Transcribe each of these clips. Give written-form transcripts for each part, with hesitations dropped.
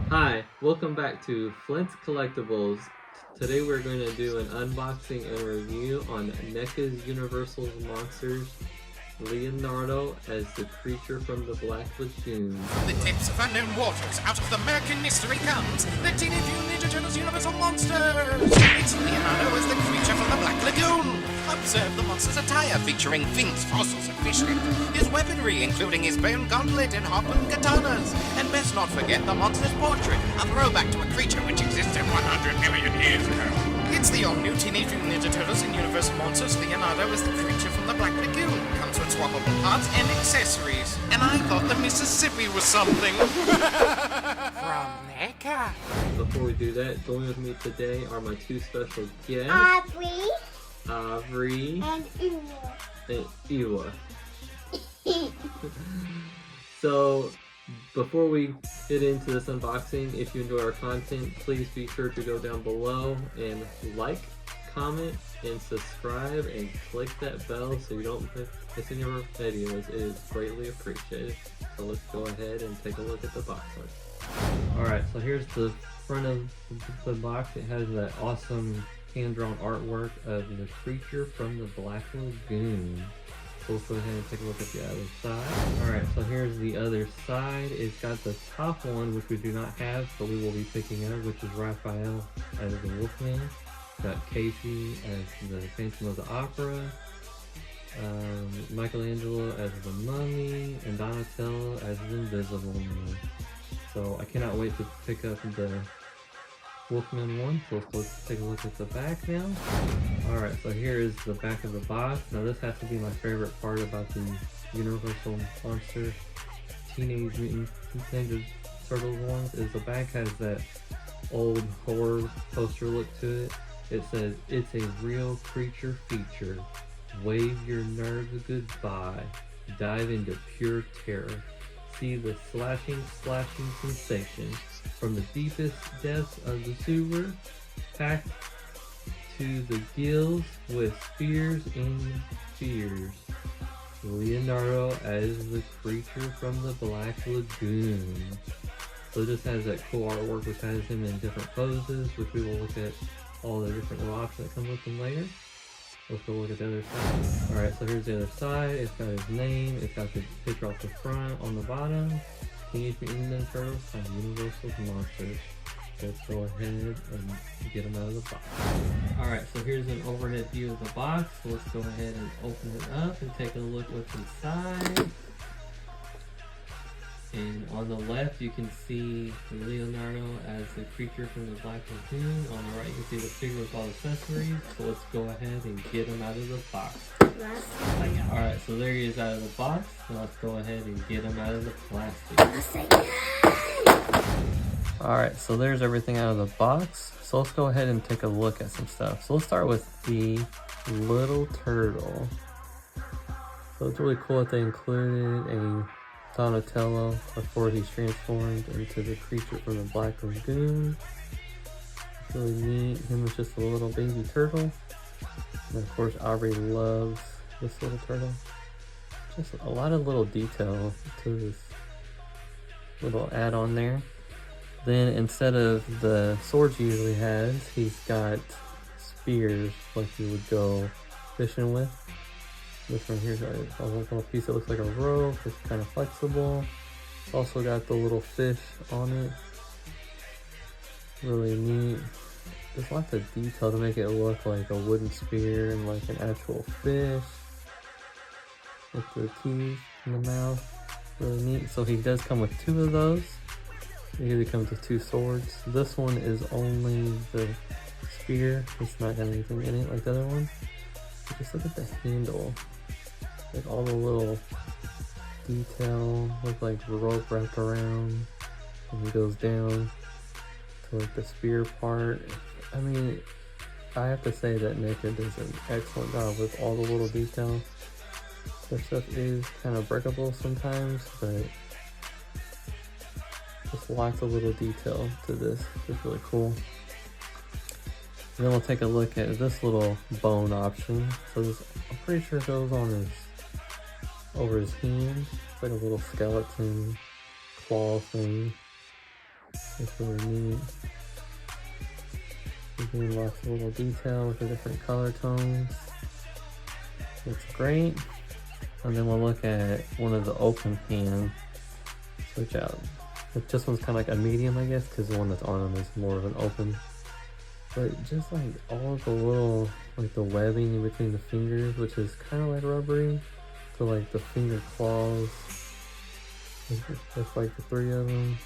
Hi, welcome back to Flint's Collectibles. Today we're going to do an unboxing and review on NECA's Universal Monsters Leonardo as the creature from the Black Lagoon. From the depths of unknown waters, out of the murky mystery comes the Teenage Mutant Ninja Turtles Universal Monsters! It's Leonardo as the creature from the Black Lagoon! Observe the monster's attire featuring fins, fossils, and fish lips. His weaponry, including his bone gauntlet and harpoon katanas. And best not forget the monster's portrait, a throwback to a creature which existed 100 million years ago. It's the all-new Teenage Mutant Ninja Turtles and Universal Monsters Leonardo as the creature from the Black Lagoon. Comes with swappable parts and accessories. And I thought the Mississippi was something. From NECA. Before we do that, join with me today are my two special guests, Avery and Iwa. So, before we get into this unboxing, if you enjoy our content, please be sure to go down below and like, comment, and subscribe, and click that bell so you don't miss any of our videos. It is greatly appreciated. So let's go ahead and take a look at the box art. Alright, so here's the front of the box. It has that awesome hand-drawn artwork of the creature from the Black Lagoon. So let's go ahead and take a look at the other side. Alright, so here's the other side. It's got the top one, which we do not have, but we will be picking up, which is Raphael as the Wolfman. Got Casey as the Phantom of the Opera. Michelangelo as the Mummy, and Donatello as the Invisible Man. So I cannot wait to pick up the Wolfman one, so let's take a look at the back now. Alright, so here is the back of the box. Now this has to be my favorite part about the Universal Monster Teenage Mutant Ninja Turtles ones, is the back has that old horror poster look to it. It says, "It's a real creature feature. Wave your nerves goodbye. Dive into pure terror. See the slashing, splashing sensation from the deepest depths of the sewer, packed to the gills with spears and fears. Leonardo as the creature from the Black Lagoon." So it just has that cool artwork which has him in different poses, which we will look at all the different rocks that come with them later. Let's go look at the other side. Alright, so here's the other side. It's got his name, it's got the picture off the front on the bottom. Teenage Mutant Ninja Turtles and Universal Monsters. Let's go ahead and get them out of the box. Alright, so here's an overhead view of the box. So let's go ahead and open it up and take a look what's inside. And on the left you can see Leonardo as the creature from the Black Lagoon. On the right you can see the figure with all the accessories. So let's go ahead and get him out of the box. Alright, so there he is out of the box. Now let's go ahead and get him out of the plastic. Alright, so there's everything out of the box. So let's go ahead and take a look at some stuff. So let's start with the little turtle. So it's really cool that they included a Donatello before he's transformed into the creature from the Black Lagoon. It's really neat. Him was just a little baby turtle. And of course, Aubrey loves this little turtle. Just a lot of little detail to this little add-on there. Then instead of the swords he usually has, he's got spears like you would go fishing with. This one here's a little piece that looks like a rope. It's kind of flexible. It's also got the little fish on it. Really neat. There's lots of detail to make it look like a wooden spear and like an actual fish. With the teeth in the mouth. Really neat. So he does come with two of those. He usually comes with two swords. This one is only the spear. It's not got anything in it like the other one. But just look at the handle. Like all the little detail look like rope wrapped around, and it goes down to like the spear part. I mean, I have to say that NECA does an excellent job with all the little detail. Their stuff is kind of breakable sometimes, but just lots of little detail to this. It's really cool. And then we'll take a look at this little bone option. So this, I'm pretty sure it goes on his over his hand. It's like a little skeleton claw thing. It's really neat. Again, lots of little detail with the different color tones. It's great. And then we'll look at one of the open hand switch out. This one's kind of like a medium, I guess, because the one that's on them is more of an open. But just like all of the little, like the webbing in between the fingers, which is kind of like rubbery, to like the finger claws. That's like the 3 of them.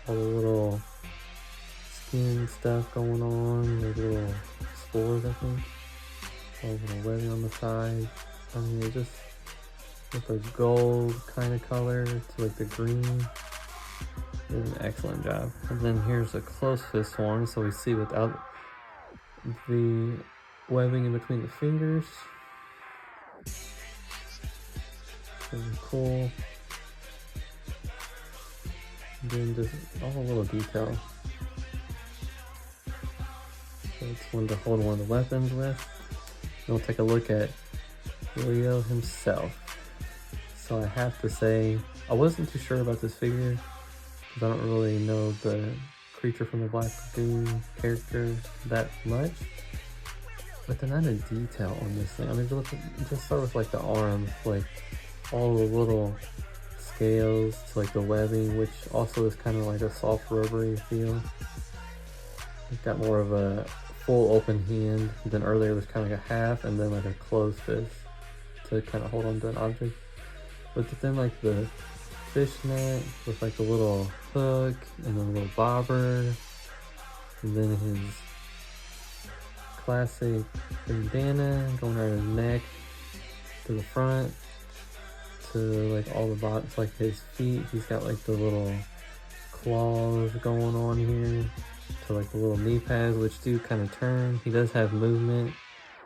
All the little skin stuff going on, like little spores, I think. All the little webbing on the side. I mean, it just with a gold kind of color to like the green. Did an excellent job. And then here's a close fist one, so we see without the webbing in between the fingers. Really cool. And then just all the little detail. So it's one to hold one of the weapons with. We'll take a look at Leo himself. So I have to say, I wasn't too sure about this figure because I don't really know the creature from the Black Lagoon character that much. But the amount of detail on this thing, I mean, just start with like the arms, like all the little scales to like the webbing, which also is kind of like a soft rubbery feel. It's got more of a full open hand than earlier. It was kind of like a half and then like a closed fist to kind of hold on to an object. But then like the fishnet with like the little hook and then a little bobber, and then his classic bandana going around his neck to the front, to like all the bottoms, like his feet, he's got like the little claws going on here, to like the little knee pads, which do kind of turn. He does have movement,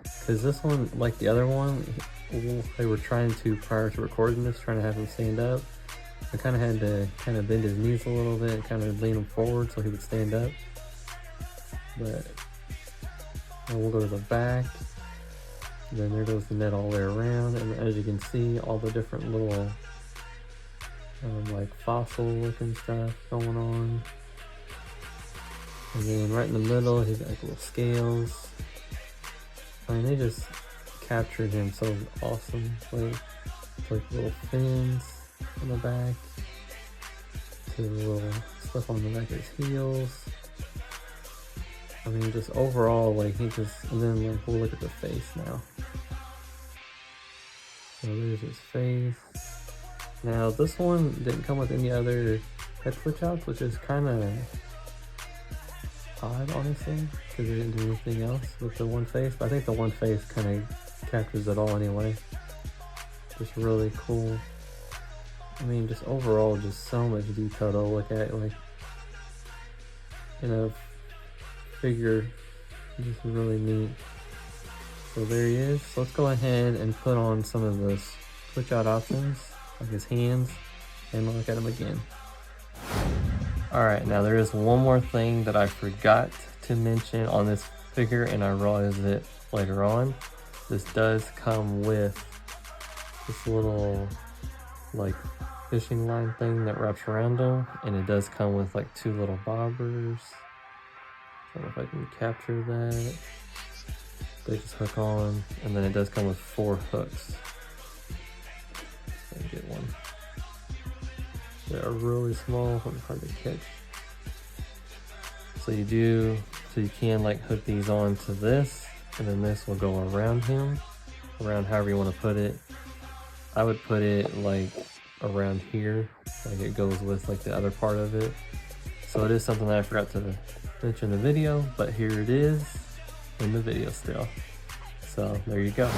because this one, like the other one, they were trying to, prior to recording this, trying to have him stand up. I kind of had to kind of bend his knees a little bit, kind of lean him forward so he would stand up. But we'll go to the back. And then there goes the net all the way around, and as you can see, all the different little like fossil looking stuff going on. And then right in the middle, he's got like little scales. I mean, they just captured him so awesome. Like little fins on the back, to the little stuff on the back of his heels. I mean, just overall, like he just, and then like we'll look at the face now. So there's his face. Now this one didn't come with any other head switch outs, which is kind of odd, honestly, because they didn't do anything else with the one face. But I think the one face kind of captures it all anyway. Just really cool. I mean, just overall, just so much detail to look at, like, you know, figure, just really neat. So there he is. So let's go ahead and put on some of the switch out options, like his hands, and look at him again. Alright, now there is one more thing that I forgot to mention on this figure, and I realized it later on. This does come with this little, like, fishing line thing that wraps around them, and it does come with like 2 little bobbers. I don't know if I can capture that. They just hook on, and then it does come with 4 hooks. Let me get one. They're really small and hard to catch. So you can like hook these on to this, and then this will go around him, around however you want to put it. I would put it like around here, like it goes with like the other part of it. So it is something that I forgot to mention in the video, but here it is in the video still. So there you go.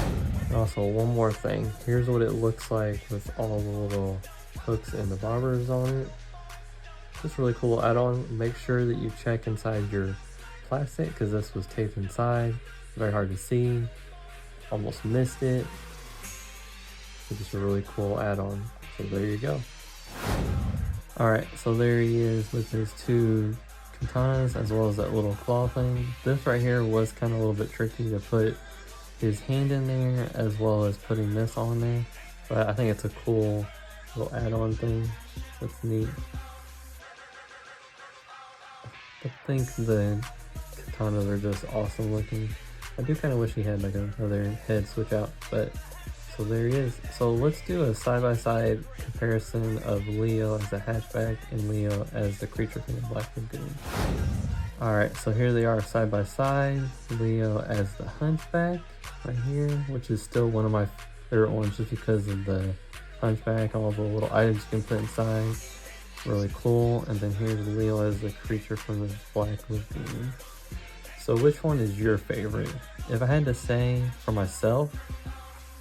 And also one more thing, here's what it looks like with all the little hooks and the bobbers on it. Just really cool add-on. Make sure that you check inside your plastic, because this was taped inside. Very hard to see. Almost missed it. It's just a really cool add-on. So there you go. Alright, so there he is with his 2 katanas, as well as that little claw thing. This right here was kind of a little bit tricky to put his hand in there, as well as putting this on there. But I think it's a cool little add-on thing. That's neat. I think the katanas are just awesome looking. I do kind of wish he had like another head switch out, but so there he is. So let's do a side-by-side comparison of Leo as a hatchback and Leo as the creature from the Black Lagoon. Alright, so here they are side by side. Leo as the hunchback right here, which is still one of my favorite ones just because of the hunchback, all the little items you can put inside. Really cool. And then here's Leo as the creature from the Black Lagoon. So which one is your favorite? If I had to say for myself,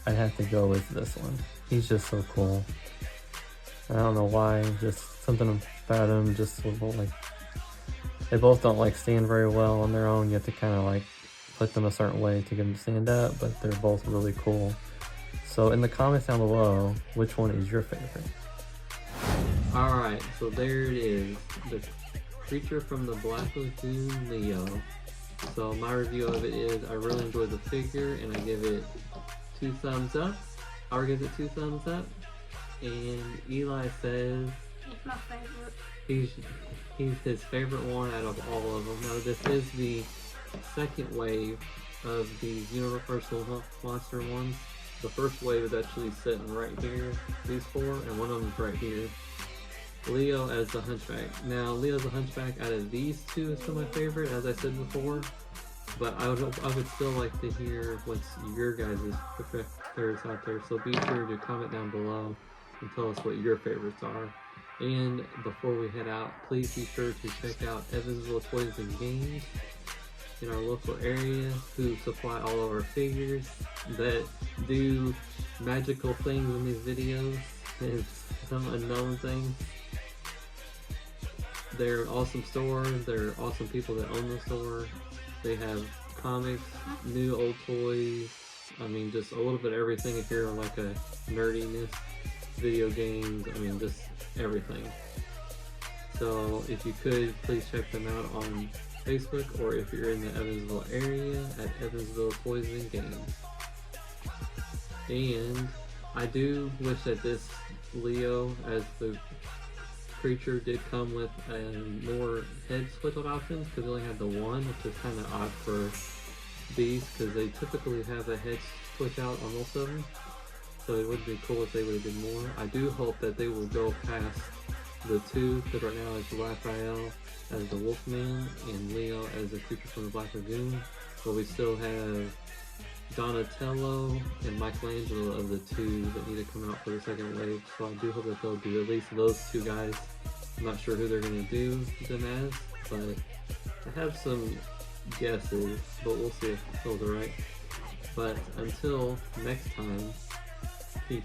I'd have to go with this one. He's just so cool. I don't know why, just something about him, just a little like, they both don't like stand very well on their own. You have to kind of like put them a certain way to get them to stand up, but they're both really cool. So in the comments down below, which one is your favorite? Alright, so there it is. The creature from the Black Lagoon, Leo. So my review of it is, I really enjoyed the figure and I give it 2 thumbs up. Our gives it 2 thumbs up. And Eli says It's my favorite. he's his favorite one out of all of them. Now this is the second wave of these Universal Monster ones. The first wave is actually sitting right here, these 4, and one of them is right here. Leo as the hunchback. Now Leo as the hunchback out of these 2 is still my favorite, as I said before. But I would still like to hear what's your guys' favorites out there. So be sure to comment down below and tell us what your favorites are. And before we head out, please be sure to check out Evansville Toys and Games in our local area, who supply all of our figures that do magical things in these videos and some unknown things. They're an awesome store. They're awesome people that own the store. They have comics, new, old toys. I mean, just a little bit of everything if you're like a nerdiness, video games, I mean, just everything. So if you could, please check them out on Facebook, or if you're in the Evansville area, at Evansville Toys and Games. And I do wish that this Leo as the creature did come with more head switch out options, because they only had the one, which is kind of odd for these, because they typically have a head switch out on most of them. So it would be cool if they would have did more. I do hope that they will go past the 2, because right now it's Raphael as the Wolfman and Leo as the creature from the Black Lagoon. But we still have Donatello and Michelangelo of the 2 that need to come out for the second wave. So I do hope that they'll do at least those 2 guys. I'm not sure who they're going to do them as, but I have some guesses, but we'll see if those are right. But until next time, peace.